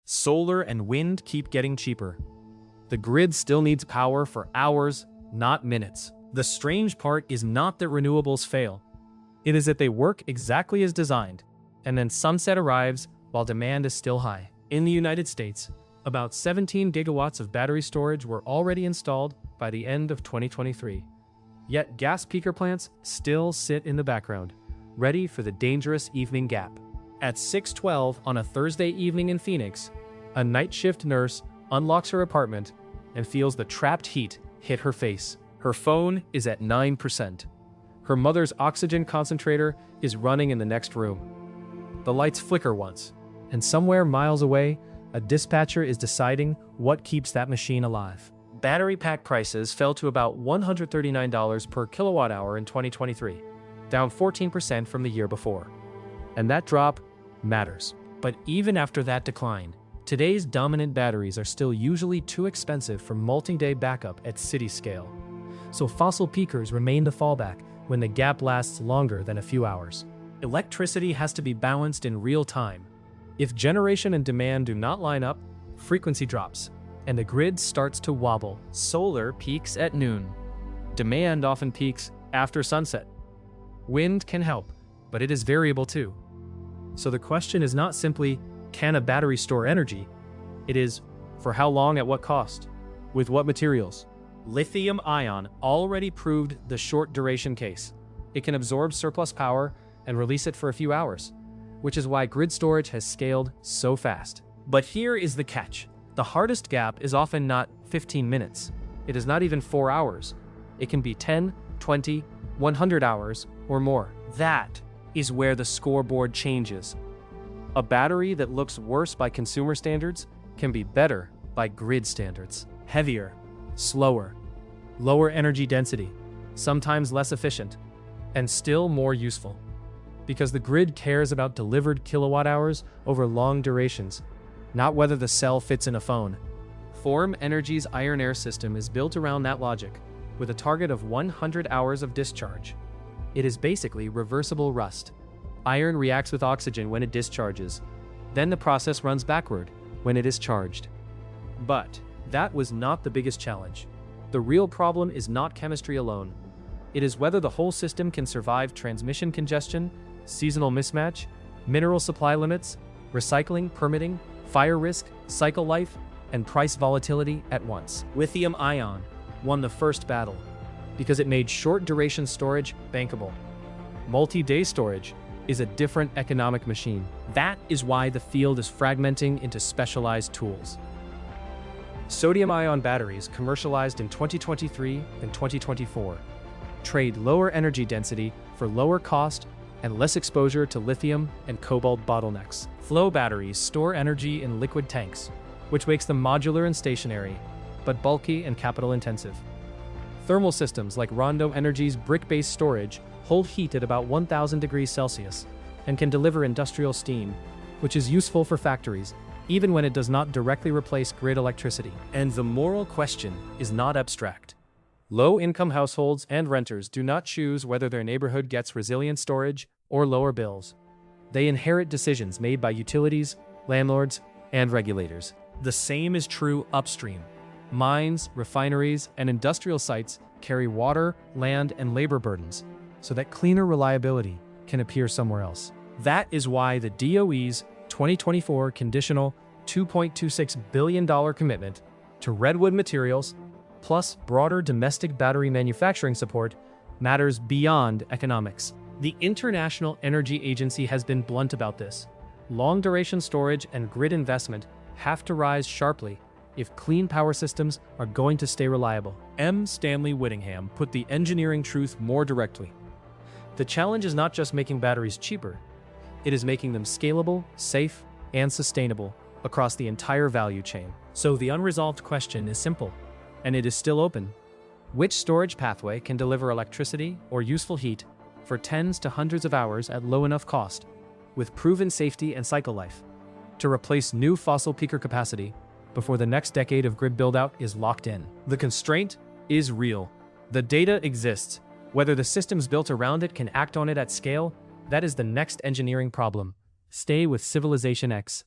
Solar and wind keep getting cheaper. The grid still needs power for hours, not minutes. The strange part is not that renewables fail. It is that they work exactly as designed, and then sunset arrives while demand is still high. In the United States, about 17 gigawatts of battery storage were already installed by the end of 2023. Yet gas peaker plants still sit in the background, ready for the dangerous evening gap. At 6:12 on a Thursday evening in Phoenix, a night shift nurse unlocks her apartment and feels the trapped heat hit her face. Her phone is at 9%. Her mother's oxygen concentrator is running in the next room. The lights flicker once, and somewhere miles away, a dispatcher is deciding what keeps that machine alive. Battery pack prices fell to about $139 per kilowatt hour in 2023, down 14% from the year before. And that drop matters. But even after that decline, today's dominant batteries are still usually too expensive for multi-day backup at city scale. So fossil peakers remain the fallback when the gap lasts longer than a few hours. Electricity has to be balanced in real time. If generation and demand do not line up, frequency drops, and the grid starts to wobble. Solar peaks at noon. Demand often peaks after sunset. Wind can help, but it is variable too. So the question is not simply, can a battery store energy? It is, for how long, at what cost? With what materials? Lithium-ion already proved the short duration case. It can absorb surplus power and release it for a few hours, which is why grid storage has scaled so fast. But here is the catch. The hardest gap is often not 15 minutes. It is not even 4 hours. It can be 10, 20, 100 hours or more. That is where the scoreboard changes. A battery that looks worse by consumer standards can be better by grid standards. Heavier, slower, lower energy density, sometimes less efficient, and still more useful. Because the grid cares about delivered kilowatt hours over long durations, not whether the cell fits in a phone. Form Energy's Iron Air system is built around that logic, with a target of 100 hours of discharge. It is basically reversible rust. Iron reacts with oxygen when it discharges. Then the process runs backward when it is charged. But that was not the biggest challenge. The real problem is not chemistry alone. It is whether the whole system can survive transmission congestion, seasonal mismatch, mineral supply limits, recycling, permitting, fire risk, cycle life, and price volatility at once. Lithium-ion won the first battle because it made short-duration storage bankable. Multi-day storage is a different economic machine. That is why the field is fragmenting into specialized tools. Sodium-ion batteries, commercialized in 2023 and 2024, trade lower energy density for lower cost and less exposure to lithium and cobalt bottlenecks. Flow batteries store energy in liquid tanks, which makes them modular and stationary, but bulky and capital-intensive. Thermal systems like Rondo Energy's brick-based storage hold heat at about 1,000 degrees Celsius and can deliver industrial steam, which is useful for factories, even when it does not directly replace grid electricity. And the moral question is not abstract. Low-income households and renters do not choose whether their neighborhood gets resilient storage or lower bills. They inherit decisions made by utilities, landlords, and regulators. The same is true upstream. Mines, refineries, and industrial sites carry water, land, and labor burdens, so that cleaner reliability can appear somewhere else. That is why the DOE's 2024 conditional $2.26 billion commitment to redwood materials, plus broader domestic battery manufacturing support, matters beyond economics. The International Energy Agency has been blunt about this. Long-duration storage and grid investment have to rise sharply if clean power systems are going to stay reliable. M. Stanley Whittingham put the engineering truth more directly. The challenge is not just making batteries cheaper, it is making them scalable, safe, and sustainable across the entire value chain. So the unresolved question is simple, and it is still open. Which storage pathway can deliver electricity or useful heat for tens to hundreds of hours at low enough cost, with proven safety and cycle life, to replace new fossil peaker capacity before the next decade of grid build-out is locked in? The constraint is real. The data exists. Whether the systems built around it can act on it at scale, that is the next engineering problem. Stay with CivilizationX.